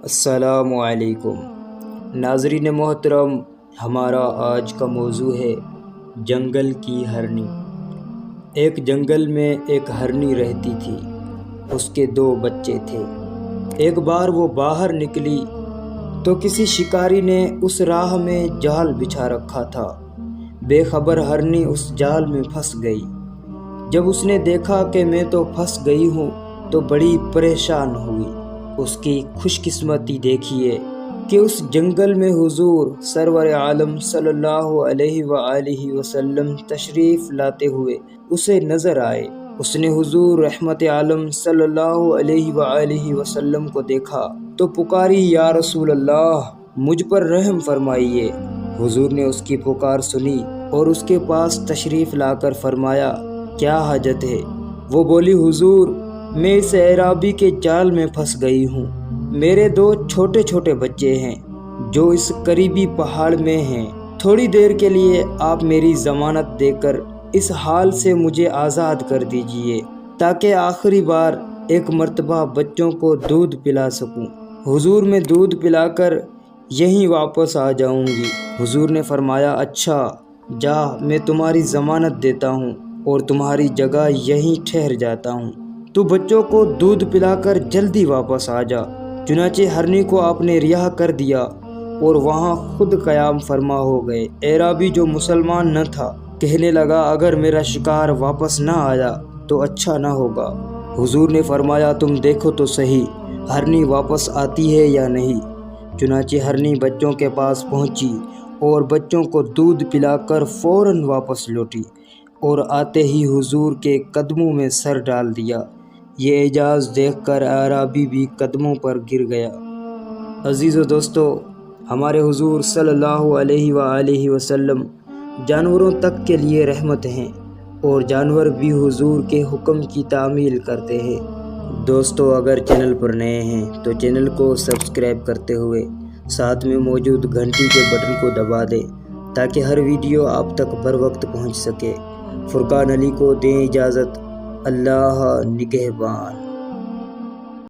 السلام علیکم ناظرین محترم، ہمارا آج کا موضوع ہے جنگل کی ہرنی۔ ایک جنگل میں ایک ہرنی رہتی تھی، اس کے 2 بچے تھے۔ ایک بار وہ باہر نکلی تو کسی شکاری نے اس راہ میں جال بچھا رکھا تھا۔ بے خبر ہرنی اس جال میں پھنس گئی۔ جب اس نے دیکھا کہ میں تو پھنس گئی ہوں تو بڑی پریشان ہوئی۔ اس کی خوش قسمتی دیکھیے کہ اس جنگل میں حضور سرور عالم صلی اللہ علیہ وآلہ وسلم تشریف لاتے ہوئے اسے نظر آئے۔ اس نے حضور رحمت عالم صلی اللہ علیہ وآلہ وسلم کو دیکھا تو پکاری، یا رسول اللہ، مجھ پر رحم فرمائیے۔ حضور نے اس کی پکار سنی اور اس کے پاس تشریف لا کر فرمایا، کیا حاجت ہے؟ وہ بولی، حضور، میں اس اعرابی کے جال میں پھنس گئی ہوں۔ میرے 2 چھوٹے چھوٹے بچے ہیں جو اس قریبی پہاڑ میں ہیں۔ تھوڑی دیر کے لیے آپ میری ضمانت دے کر اس حال سے مجھے آزاد کر دیجئے تاکہ آخری بار ایک مرتبہ بچوں کو دودھ پلا سکوں۔ حضور، میں دودھ پلا کر یہیں واپس آ جاؤں گی۔ حضور نے فرمایا، اچھا جا، میں تمہاری ضمانت دیتا ہوں اور تمہاری جگہ یہیں ٹھہر جاتا ہوں۔ تو بچوں کو دودھ پلا کر جلدی واپس آ جا۔ چنانچہ ہرنی کو آپ نے رہا کر دیا اور وہاں خود قیام فرما ہو گئے۔ اعرابی جو مسلمان نہ تھا کہنے لگا، اگر میرا شکار واپس نہ آیا تو اچھا نہ ہوگا۔ حضور نے فرمایا، تم دیکھو تو صحیح ہرنی واپس آتی ہے یا نہیں۔ چنانچہ ہرنی بچوں کے پاس پہنچی اور بچوں کو دودھ پلا کر فوراً واپس لوٹی اور آتے ہی حضور کے قدموں میں سر ڈال دیا۔ یہ اعجاز دیکھ کر اعرابی بھی قدموں پر گر گیا۔ عزیز و دوستو، ہمارے حضور صلی اللہ علیہ وآلہ وسلم جانوروں تک کے لیے رحمت ہیں اور جانور بھی حضور کے حکم کی تعمیل کرتے ہیں۔ دوستو، اگر چینل پر نئے ہیں تو چینل کو سبسکرائب کرتے ہوئے ساتھ میں موجود گھنٹی کے بٹن کو دبا دیں تاکہ ہر ویڈیو آپ تک بر وقت پہنچ سکے۔ فرقان علی کو دیں اجازت۔ اللہ نگہبان۔